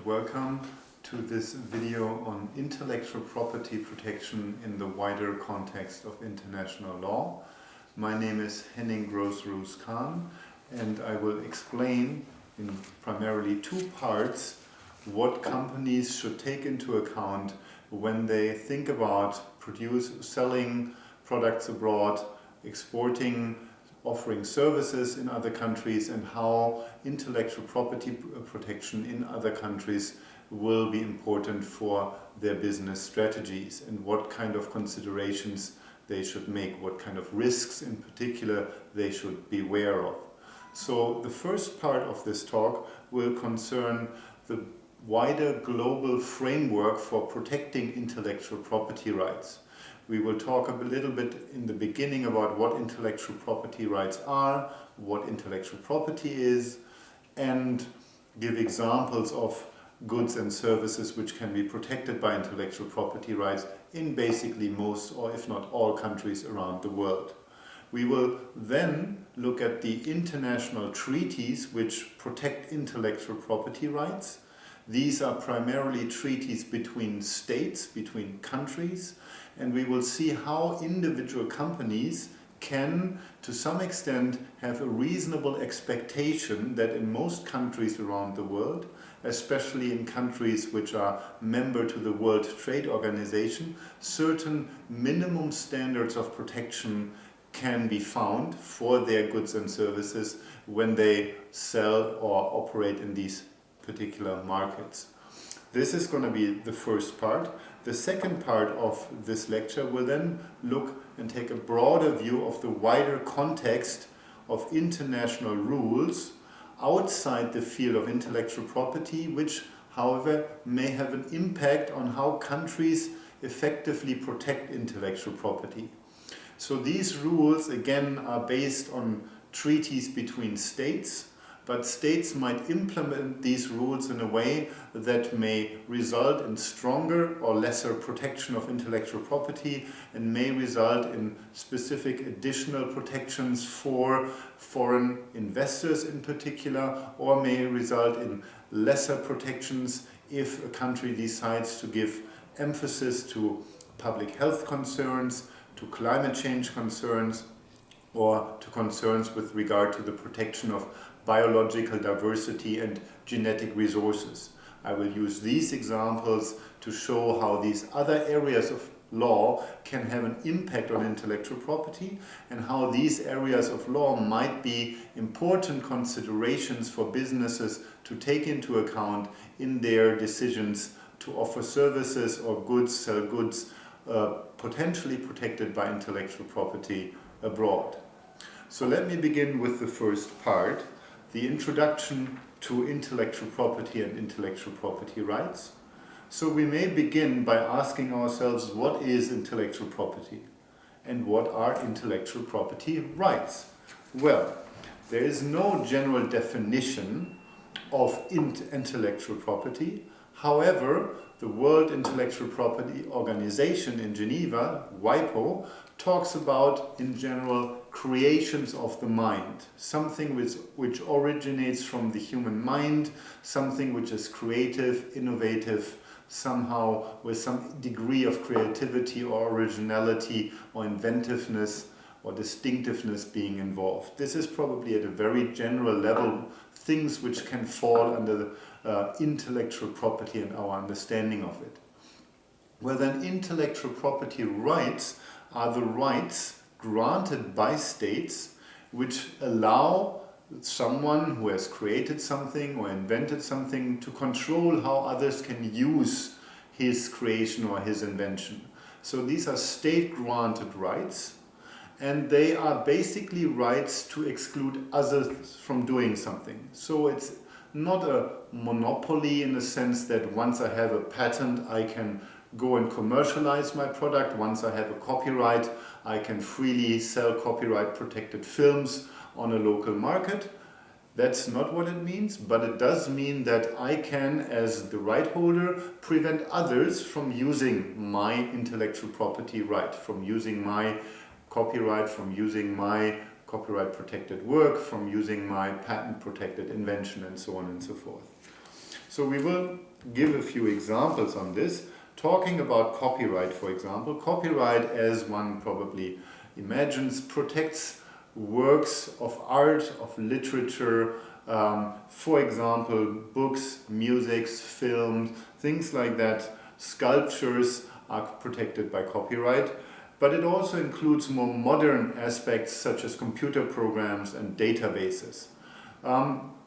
and welcome to this video on intellectual property protection in the wider context of international law. My name is Henning Gross-Roos-Kahn, and I will explain in primarily two parts what companies should take into account when they think about selling products abroad, exporting, offering services in other countries, and how intellectual property protection in other countries will be important for their business strategies and what kind of considerations they should make, what kind of risks in particular they should be aware of. So the first part of this talk will concern the wider global framework for protecting intellectual property rights. We will talk a little bit in the beginning about what intellectual property rights are, what intellectual property is, and give examples of goods and services which can be protected by intellectual property rights in basically most, or if not all, countries around the world. We will then look at the international treaties which protect intellectual property rights. These are primarily treaties between states, between countries, and we will see how individual companies can, to some extent, have a reasonable expectation that in most countries around the world, especially in countries which are member to the World Trade Organization, certain minimum standards of protection can be found for their goods and services when they sell or operate in these particular markets. This is going to be the first part. The second part of this lecture will then look and take a broader view of the wider context of international rules outside the field of intellectual property, which, however, may have an impact on how countries effectively protect intellectual property. So these rules, again, are based on treaties between states, but states might implement these rules in a way that may result in stronger or lesser protection of intellectual property and may result in specific additional protections for foreign investors in particular, or may result in lesser protections if a country decides to give emphasis to public health concerns, to climate change concerns, or to concerns with regard to the protection of biological diversity and genetic resources. I will use these examples to show how these other areas of law can have an impact on intellectual property and how these areas of law might be important considerations for businesses to take into account in their decisions to offer services or goods, sell goods potentially protected by intellectual property abroad. So let me begin with the first part, the introduction to intellectual property and intellectual property rights. So we may begin by asking ourselves, what is intellectual property and what are intellectual property rights? Well, there is no general definition of intellectual property. However, the World Intellectual Property Organization in Geneva, WIPO, talks about, in general, creations of the mind, something which originates from the human mind, something which is creative, innovative, somehow with some degree of creativity or originality or inventiveness or distinctiveness being involved. This is probably at a very general level things which can fall under the intellectual property and our understanding of it. Well, then, intellectual property rights are the rights granted by states which allow someone who has created something or invented something to control how others can use his creation or his invention. So these are state-granted rights, and they are basically rights to exclude others from doing something. So it's not a monopoly in the sense that once I have a patent, I can go and commercialize my product. Once I have a copyright, I can freely sell copyright protected films on a local market. That's not what it means, but it does mean that I can, as the right holder, prevent others from using my intellectual property right, from using my copyright, from using my copyright protected work, from using my patent protected invention, and so on and so forth. So we will give a few examples on this, talking about copyright, for example. Copyright, as one probably imagines, protects works of art, of literature, for example, books, music, films, things like that. Sculptures are protected by copyright, but it also includes more modern aspects such as computer programs and databases.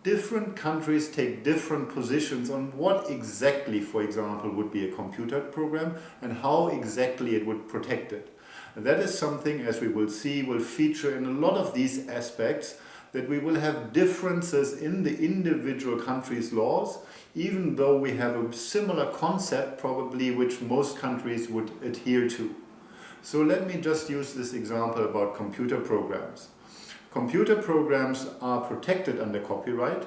Different countries take different positions on what exactly, for example, would be a computer program and how exactly it would protect it. And that is something, as we will see, will feature in a lot of these aspects, that we will have differences in the individual countries' laws, even though we have a similar concept probably which most countries would adhere to. So let me just use this example about computer programs. Computer programs are protected under copyright.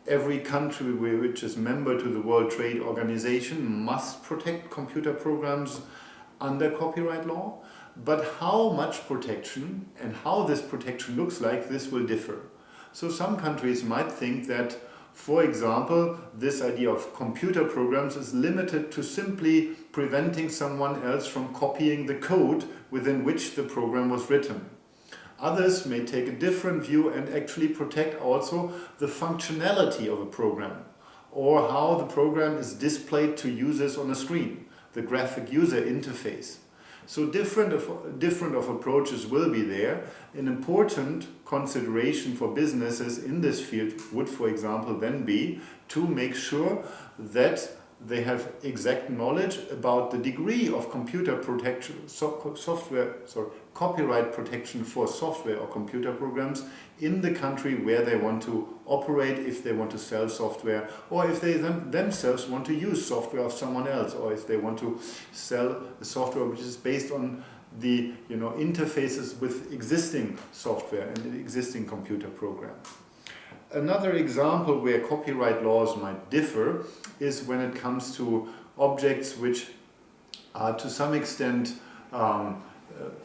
Every country which is member to the World Trade Organization must protect computer programs under copyright law. But how much protection and how this protection looks like, this will differ. So some countries might think that, for example, this idea of computer programs is limited to simply preventing someone else from copying the code within which the program was written. Others may take a different view and actually protect also the functionality of a program, or how the program is displayed to users on a screen, the graphic user interface. So different of approaches will be there. An important consideration for businesses in this field would, for example, then be to make sure that they have exact knowledge about the degree of computer protection, copyright protection for software or computer programs in the country where they want to operate, if they want to sell software, or if they themselves want to use software of someone else, or if they want to sell a software which is based on the interfaces with existing software and existing computer programs. Another example where copyright laws might differ is when it comes to objects which are to some extent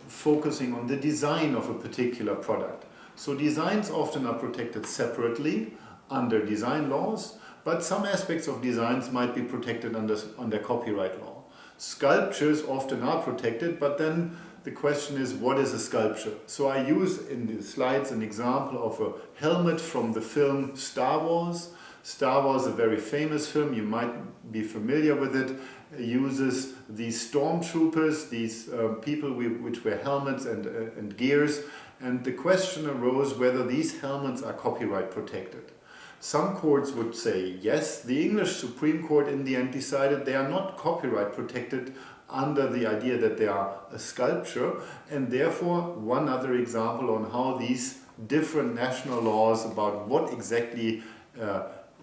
focusing on the design of a particular product. So designs often are protected separately under design laws, but some aspects of designs might be protected under copyright law. Sculptures often are protected, but then the question is, what is a sculpture? So I use in the slides an example of a helmet from the film Star Wars. Star Wars, a very famous film, you might be familiar with it, uses these stormtroopers, these people which wear helmets and gears, and the question arose whether these helmets are copyright protected. Some courts would say yes. The English Supreme Court in the end decided they are not copyright protected under the idea that they are a sculpture, and therefore one other example on how these different national laws about what exactly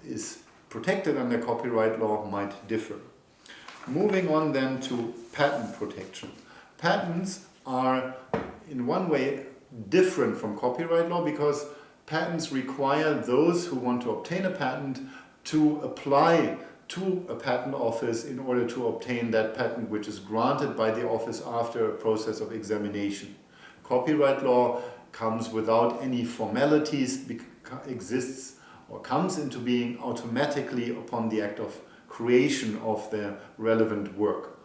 is protected under copyright law might differ. Moving on then to patent protection. Patents are in one way different from copyright law because patents require those who want to obtain a patent to apply to a patent office in order to obtain that patent which is granted by the office after a process of examination. Copyright law comes without any formalities, exists or comes into being automatically upon the act of creation of the relevant work.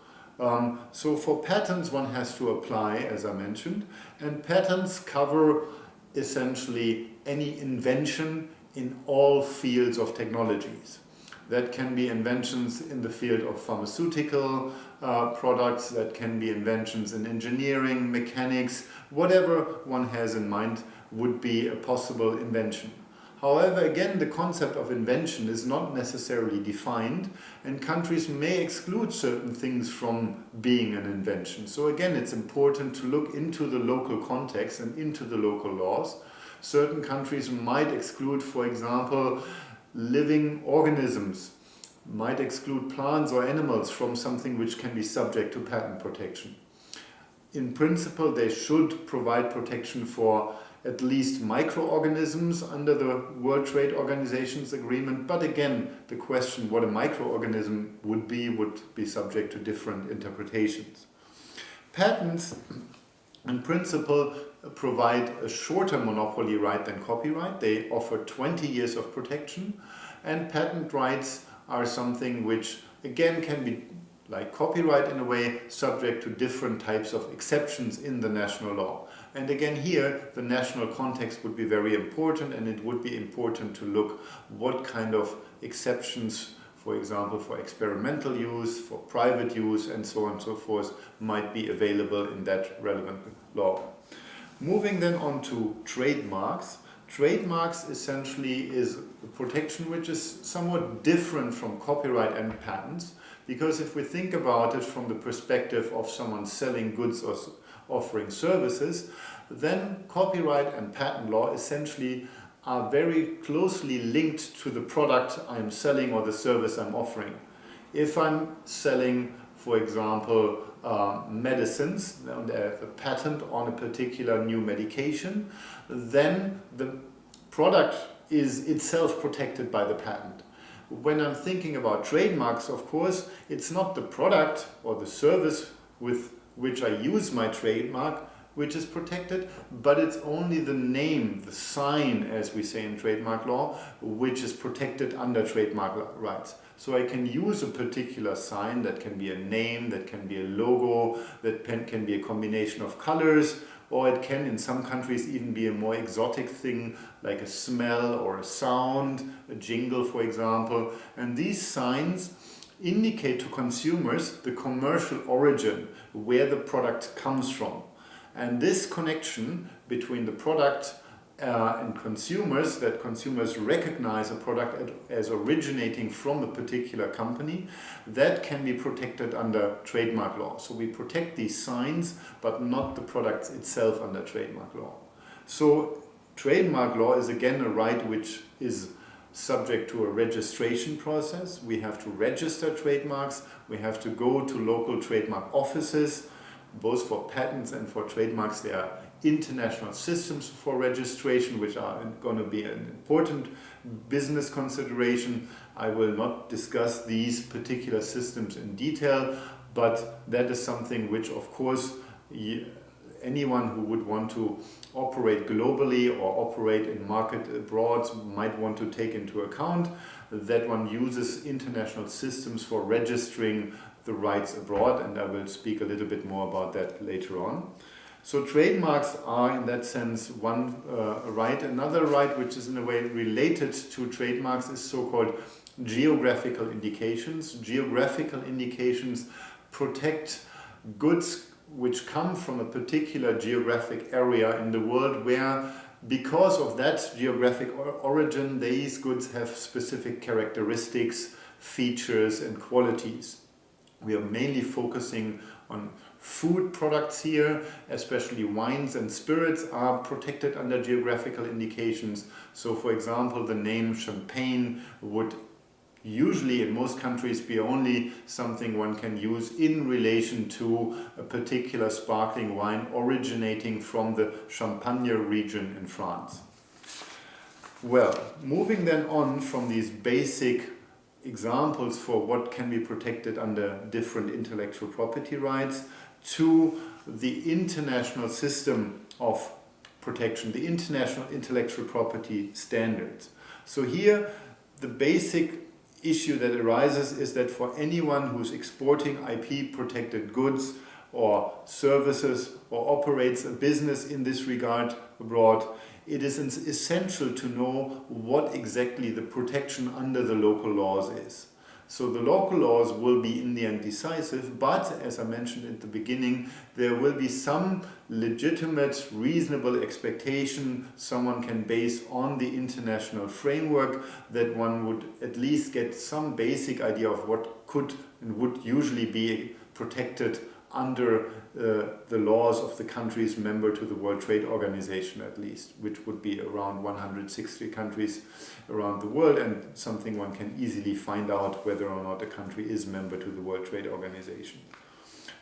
So for patents one has to apply, as I mentioned, and patents cover essentially any invention in all fields of technologies. That can be inventions in the field of pharmaceutical products, that can be inventions in engineering, mechanics, whatever one has in mind would be a possible invention. However, again, the concept of invention is not necessarily defined, and countries may exclude certain things from being an invention. So again, it's important to look into the local context and into the local laws. Certain countries might exclude, for example, living organisms, might exclude plants or animals from something which can be subject to patent protection. In principle, they should provide protection for at least microorganisms under the World Trade Organization's agreement, but again, the question what a microorganism would be subject to different interpretations. Patents, in principle, provide a shorter monopoly right than copyright. They offer 20 years of protection, and patent rights are something which again can be, like copyright in a way, subject to different types of exceptions in the national law. And again here, the national context would be very important, and it would be important to look what kind of exceptions, for example, for experimental use, for private use, and so on and so forth, might be available in that relevant law. Moving then on to trademarks. Trademarks essentially is a protection which is somewhat different from copyright and patents, because if we think about it from the perspective of someone selling goods or offering services, then copyright and patent law essentially are very closely linked to the product I'm selling or the service I'm offering. If I'm selling, for example, medicines, and I have a patent on a particular new medication, then the product is itself protected by the patent. When I'm thinking about trademarks, of course, it's not the product or the service with which I use my trademark which is protected, but it's only the name, the sign, as we say in trademark law, which is protected under trademark rights. So I can use a particular sign, that can be a name, that can be a logo, that can be a combination of colors, or it can in some countries even be a more exotic thing like a smell or a sound, a jingle for example. And these signs indicate to consumers the commercial origin, where the product comes from. And this connection between the product and consumers, that consumers recognize a product as originating from a particular company, that can be protected under trademark law. So we protect these signs, but not the product itself under trademark law. So trademark law is again a right which is subject to a registration process. We have to register trademarks, we have to go to local trademark offices. Both for patents and for trademarks, there are international systems for registration, which are going to be an important business consideration. I will not discuss these particular systems in detail, but that is something which, of course, anyone who would want to operate globally or operate in market abroad might want to take into account, that one uses international systems for registering the rights abroad, and I will speak a little bit more about that later on. So trademarks are in that sense one right. Another right which is in a way related to trademarks is so-called geographical indications. Geographical indications protect goods which come from a particular geographic area in the world where, because of that geographic origin, these goods have specific characteristics, features and qualities. We are mainly focusing on food products here, especially wines and spirits are protected under geographical indications. So for example, the name champagne would usually in most countries be only something one can use in relation to a particular sparkling wine originating from the Champagne region in France. Well, moving then on from these basic examples for what can be protected under different intellectual property rights to the international system of protection, the international intellectual property standards. So here the basic issue that arises is that for anyone who's exporting IP protected goods or services or operates a business in this regard abroad, it is essential to know what exactly the protection under the local laws is. So the local laws will be in the end decisive, but as I mentioned at the beginning, there will be some legitimate, reasonable expectation someone can base on the international framework, that one would at least get some basic idea of what could and would usually be protected under the laws of the countries member to the World Trade Organization at least, which would be around 160 countries around the world, and something one can easily find out whether or not a country is member to the World Trade Organization.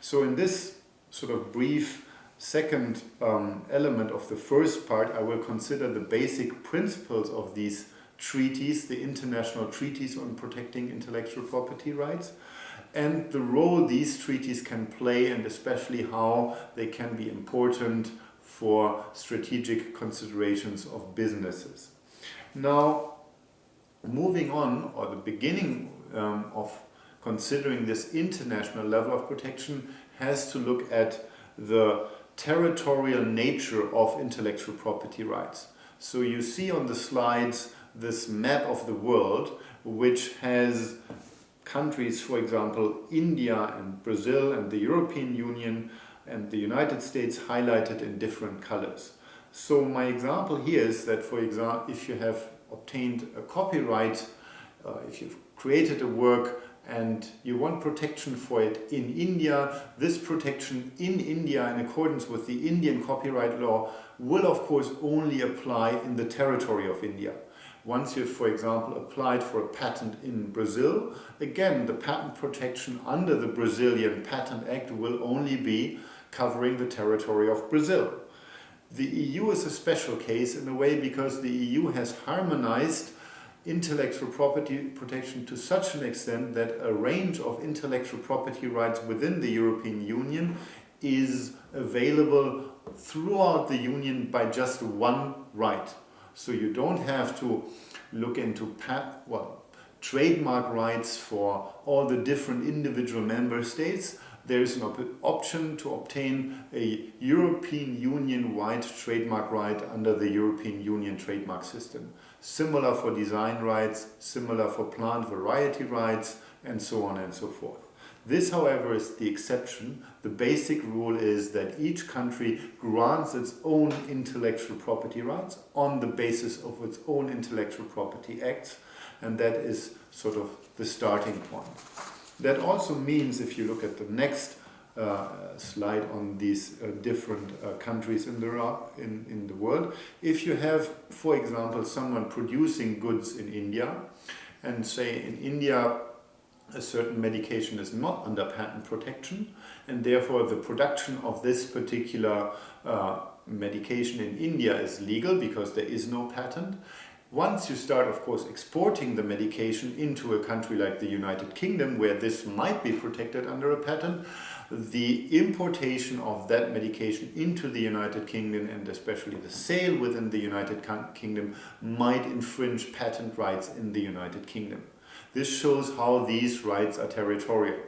So in this sort of brief second element of the first part, I will consider the basic principles of these treaties, the international treaties on protecting intellectual property rights, and the role these treaties can play, and especially how they can be important for strategic considerations of businesses. Now, moving on, or the beginning of considering this international level of protection has to look at the territorial nature of intellectual property rights. So you see on the slides this map of the world, which has countries, for example, India and Brazil and the European Union and the United States highlighted in different colors. So my example here is that, for example, if you have obtained a copyright, if you've created a work and you want protection for it in India, this protection in India in accordance with the Indian copyright law will of course only apply in the territory of India. Once you've, for example, applied for a patent in Brazil, again, the patent protection under the Brazilian Patent Act will only be covering the territory of Brazil. The EU is a special case in a way because the EU has harmonized intellectual property protection to such an extent that a range of intellectual property rights within the European Union is available throughout the Union by just one right. So you don't have to look into trademark rights for all the different individual member states. There is an option to obtain a European Union-wide trademark right under the European Union trademark system. Similar for design rights, similar for plant variety rights, and so on and so forth. This, however, is the exception. The basic rule is that each country grants its own intellectual property rights on the basis of its own intellectual property acts, and that is sort of the starting point. That also means, if you look at the next slide on these different countries in the world, if you have, for example, someone producing goods in India, and say in India a certain medication is not under patent protection, and therefore the production of this particular medication in India is legal because there is no patent. Once you start, of course, exporting the medication into a country like the United Kingdom, where this might be protected under a patent, the importation of that medication into the United Kingdom, and especially the sale within the United Kingdom, might infringe patent rights in the United Kingdom. This shows how these rights are territorial.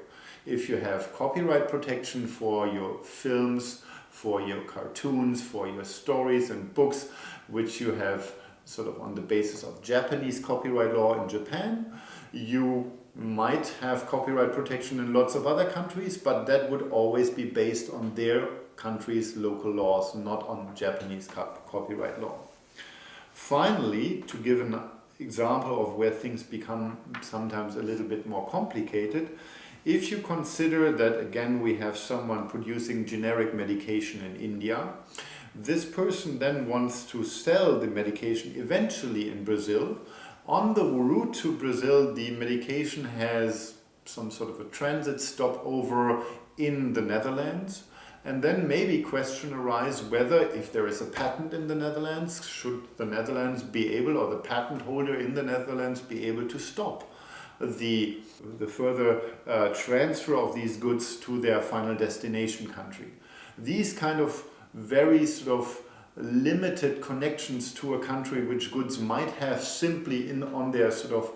If you have copyright protection for your films, for your cartoons, for your stories and books, which you have sort of on the basis of Japanese copyright law in Japan, you might have copyright protection in lots of other countries, but that would always be based on their country's local laws, not on Japanese copyright law. Finally, to give an example of where things become sometimes a little bit more complicated, if you consider that, again, we have someone producing generic medication in India, this person then wants to sell the medication eventually in Brazil. On the route to Brazil, the medication has some sort of a transit stopover in the Netherlands. And then maybe question arise whether, if there is a patent in the Netherlands, should the Netherlands be able, or the patent holder in the Netherlands be able to stop the further transfer of these goods to their final destination country. These kind of very sort of limited connections to a country which goods might have simply on their sort of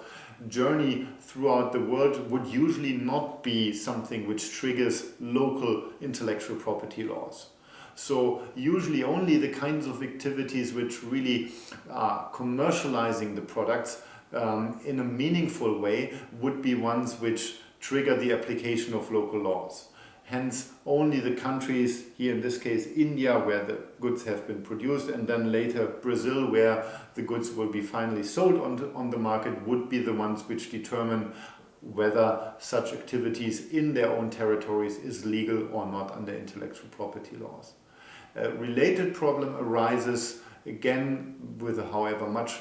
journey throughout the world would usually not be something which triggers local intellectual property laws. So usually only the kinds of activities which really are commercializing the products in a meaningful way would be ones which trigger the application of local laws. Hence, only the countries, here in this case India, where the goods have been produced, and then later Brazil, where the goods will be finally sold on the market, would be the ones which determine whether such activities in their own territories is legal or not under intellectual property laws. A related problem arises, again, with a, however, much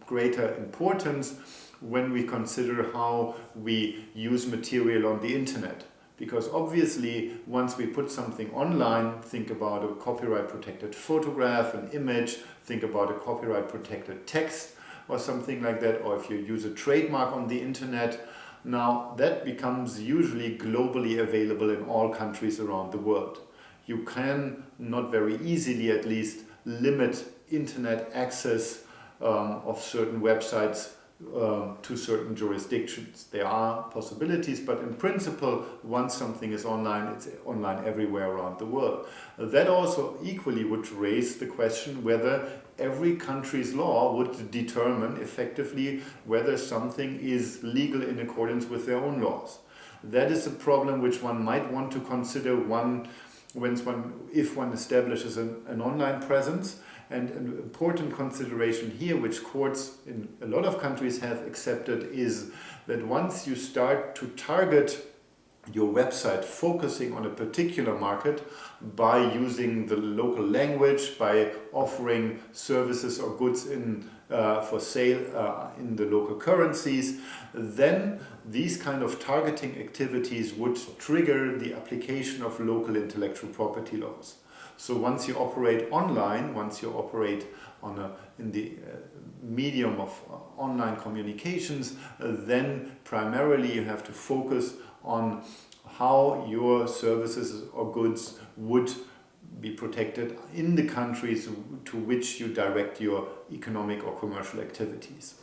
greater importance when we consider how we use material on the internet. Because obviously, once we put something online, think about a copyright protected photograph, an image, think about a copyright protected text or something like that, or if you use a trademark on the internet, now that becomes usually globally available in all countries around the world. You can, not very easily at least, limit internet access of certain websites to certain jurisdictions. There are possibilities, but in principle, once something is online, it's online everywhere around the world. That also equally would raise the question whether every country's law would determine effectively whether something is legal in accordance with their own laws. That is a problem which one might want to consider if one establishes an online presence. And an important consideration here, which courts in a lot of countries have accepted, is that once you start to target your website focusing on a particular market by using the local language, by offering services or goods for sale in the local currencies, then these kind of targeting activities would trigger the application of local intellectual property laws. So once you operate online, once you operate in the medium of online communications, then primarily you have to focus on how your services or goods would be protected in the countries to which you direct your economic or commercial activities.